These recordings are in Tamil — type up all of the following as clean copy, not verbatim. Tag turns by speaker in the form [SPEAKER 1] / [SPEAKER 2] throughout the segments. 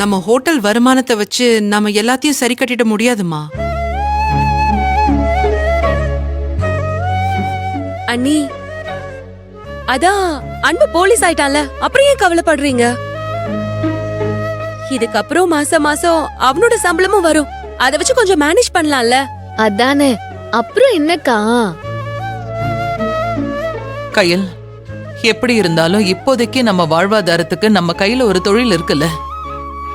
[SPEAKER 1] நம்ம ஹோட்டல் வருமானத்தை வச்சு நம்ம எல்லாத்தையும் சரி கட்டிட முடியாதுமா.
[SPEAKER 2] அண்ணி, அதான் அன்பு போலீஸ் ஆயிட்டான்ல, அப்புறம் ஏன் கவலைப்படுறீங்க? இதுக்கப்புறம் மாசம் மாசம் அவனோட சம்பளமும் வரும், அத வச்சு கொஞ்சம் மேனேஜ் பண்ணலாம்ல.
[SPEAKER 3] அதானே, அப்புறம் என்னக்கா?
[SPEAKER 4] கயல், எப்படி இருந்தாலும் இப்போதைக்கு நம்ம வாழ்வாதாரத்துக்கு நம்ம கையில ஒரு தொழில் இருக்குல்ல.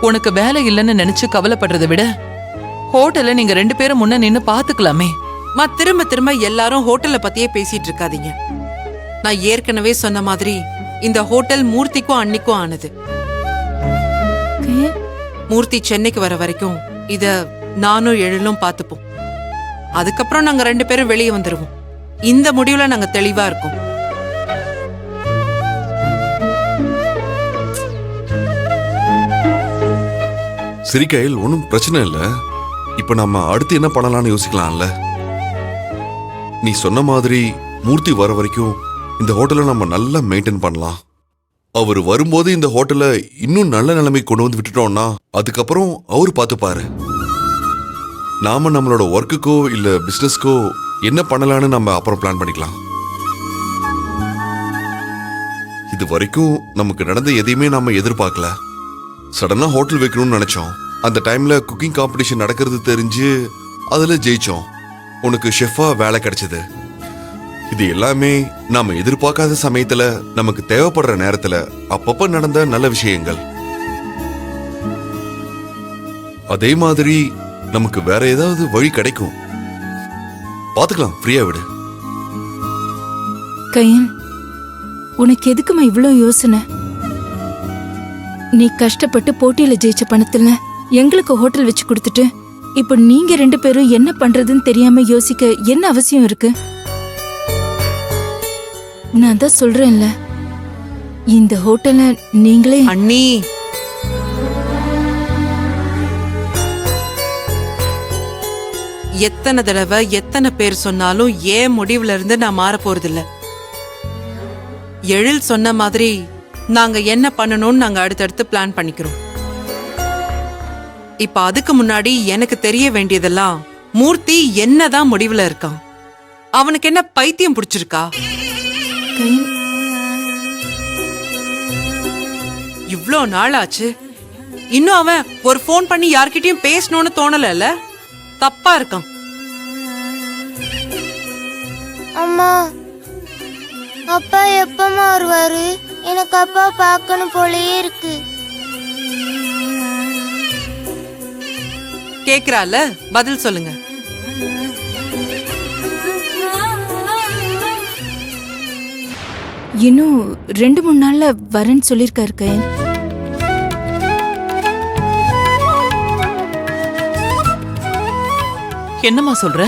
[SPEAKER 4] உனக்கு வேலை இல்லைன்னு நினைச்சு கவலைப்படுறதை விட ஹோட்டல்ல நீங்க 2 பேரும் முன்ன நின்னு பாத்துக்கலாமே.
[SPEAKER 1] திரும்ப திரும்ப எல்லாரும் ஹோட்டலை பத்தியே பேசிட்டு இருக்காதீங்க. நான் ஏற்கனவே சொன்ன மாதிரி இந்த ஹோட்டல் மூர்த்திக்கும் அன்னிக்கும் ஆனது. மூர்த்தி சென்னைக்கு வர வரைக்கும் இத நானும் எழிலும் பாத்துப்போம். அதுக்கப்புறம் நாங்க 2 பேரும் வெளியே வந்துருவோம். இந்த முடிவுல நாங்க தெளிவா இருக்கோம்.
[SPEAKER 5] சரி கையில், ஒன்றும் பிரச்சனை இல்லை. இப்ப நம்ம அடுத்து என்ன பண்ணலாம்னு யோசிக்கலாம்ல. நீ சொன்ன மாதிரி மூர்த்தி வர வரைக்கும் இந்த ஹோட்டலை நம்ம நல்லா மெயின்டைன் பண்ணலாம். அவர் வரும்போது இந்த ஹோட்டலை இன்னும் நல்ல நிலைமைக்கு கொண்டு வந்து விட்டுட்டோம்னா அதுக்கப்புறம் அவர் பார்த்துப்பாரு. நாம நம்மளோட ஒர்க்குக்கோ இல்ல பிசினஸ்க்கோ என்ன பண்ணலான்னு நம்ம அப்புறம் பிளான் பண்ணிக்கலாம். இது வரைக்கும் நமக்கு நடந்த எதையுமே நாம எதிர்பார்க்கல. சடனா ஹோட்டல் வைக்கணும்னு நினைச்சோம். அந்த டைம்ல குக்கிங் காம்படிஷன் நடக்கிறது தெரிஞ்சு அதுல ஜெயிச்சோம். உனக்கு ஷெஃபா வேலை கிடைச்சது. இது எல்லாமே நாம எதிர்பார்க்காத சமயத்துல நமக்கு தேவைப்படுற நேரத்துல அப்பப்ப நடந்த நல்ல விஷயங்கள். அதே மாதிரி நமக்கு வேற ஏதாவது வழி கிடைக்கும். பாத்துக்கலாம், ஃப்ரீயா விடு.
[SPEAKER 6] கயன், உனக்கு எதுக்குமா இவ்ளோ யோசனை? நீ கஷ்டப்பட்டு போட்டியில ஜெயிச்ச பணத்துல எங்களுக்கு ஹோட்டல் வச்சு கொடுத்துட்டு இப்ப நீங்க 2 பேரும் என்ன பண்றதுன்னு தெரியாம யோசிக்க என்ன அவசியம் இருக்கு? நான் தான் சொல்றேன்ல, இந்த ஹோட்டலை நீங்களே.
[SPEAKER 1] அண்ணி, எத்தனை தடவை எத்தனை பேர் சொன்னாலும் ஏன் முடிவுல இருந்து நான் மாற போறதில்ல. எழில் சொன்ன மாதிரி நாங்க என்ன பண்ணணும்னு நாங்க அடுத்தடுத்து பிளான் பண்ணிக்கிறோம். இப்ப அதுக்கு முன்னாடி எனக்கு தெரிய வேண்டியதெல்லாம், மூர்த்தி என்னதான் முடிவுல இருக்கான்? அவனுக்கு என்ன பைத்தியம் பிடிச்சிருக்கா? இவ்ளோ நாள் ஆச்சு, இன்னும் அவன் ஒரு போன் பண்ணி யார்கிட்டயும் பேசணும்னு தோணல. தப்பா இருக்கான்.
[SPEAKER 7] அம்மா, அப்பா எப்பமா வருவாரு? எனக்கு அப்பா பார்க்கணும் போலயே இருக்கு.
[SPEAKER 1] கேக்குறால, பதில் சொல்லுங்க.
[SPEAKER 6] இன்னும் 2-3 நாள்ல வரேன்னு சொல்லிருக்காரு கயன்.
[SPEAKER 4] என்னம்மா சொல்ற?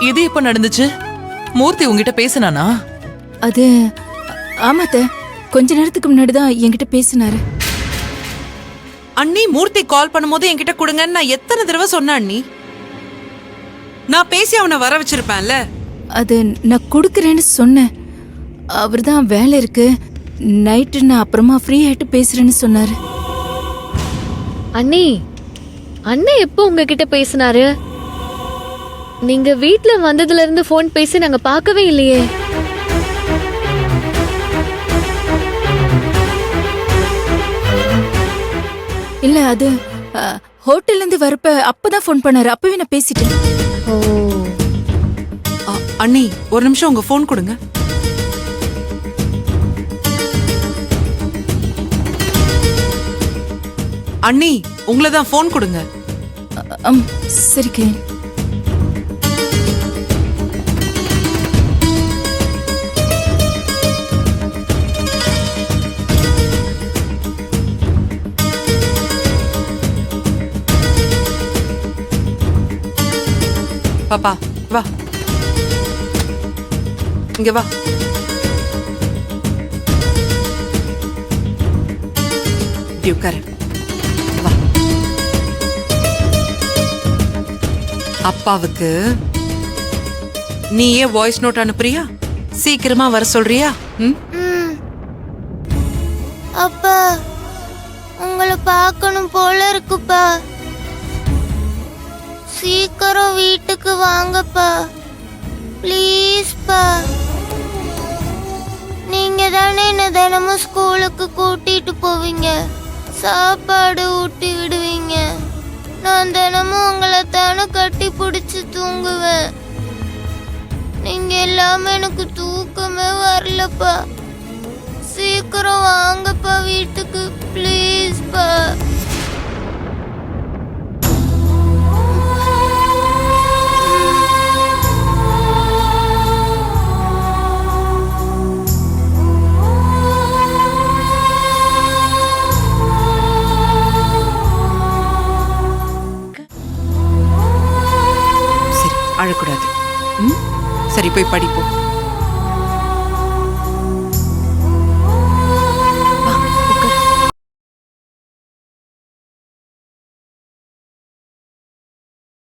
[SPEAKER 4] இது எப்ப நடந்துச்சு? மூர்த்தி உங்ககிட்ட பேசினானா?
[SPEAKER 6] அது ஆமாத்த, கொஞ்ச நேரத்துக்கு முன்னாடிதான் என்கிட்ட பேசினாரு.
[SPEAKER 1] அண்ணி, மூர்த்தி கால் பண்ணும்போது என்கிட்ட கொடுங்கன்னு நான் எத்தனை தடவை சொன்ன அண்ணி? நான் பேசி அவனை வர வச்சிருப்பேன்ல.
[SPEAKER 6] அது நான் கொடுக்கறேன்னு சொன்னேன். அவர்தான் வேலை இருக்கு, நைட்டு நான் அப்புறமா ஃப்ரீ ஆயிட்டு பேசுறேன்னு சொன்னாரு.
[SPEAKER 3] அண்ணி, அண்ணன் எப்போ உங்ககிட்ட பேசினாரு? நீங்க வீட்ல வந்ததுல இருந்து போன் பேசி நாங்க பார்க்கவே இல்லையே.
[SPEAKER 6] இல்ல, அது ஹோட்டல்ல இருந்து வரப்ப அப்பதான் போன் பண்ணாரு. அப்பவே நான் பேசிட்டேன்.
[SPEAKER 3] ஓ,
[SPEAKER 1] அண்ணி, ஒரு நிமிஷம் உங்க போன் கொடுங்க. அண்ணி, உங்களை தான் போன் கொடுங்க.
[SPEAKER 6] சரி கயன்.
[SPEAKER 1] பாப்பா, வா, இங்க வா. இப்படி உட்காரு. வா. அப்பாவுக்கு நீயே வாய்ஸ் நோட் அனுப்புறியா? சீக்கிரமா வர சொல்றியா?
[SPEAKER 7] அப்பா, பார்க்கணும் போல இருக்குப்பா. சீக்கிரம் வீட்டுக்கு வாங்கப்பா, ப்ளீஸ்ப்பா. நீங்க தானே என்ன தினமும் ஸ்கூலுக்கு கூட்டிட்டு போவீங்க, சாப்பாடு ஊட்டி விடுவீங்க. நான் தினமும் உங்களை தானே கட்டி பிடிச்சி தூங்குவேன். நீங்க இல்லாம எனக்கு தூக்கமே வரலப்பா. சீக்கிரம் வாங்கப்பா வீட்டுக்கு, ப்ளீஸ்ப்பா.
[SPEAKER 1] சரி, அழக்கூடாது. ம், சரி போய் படிப்போம்.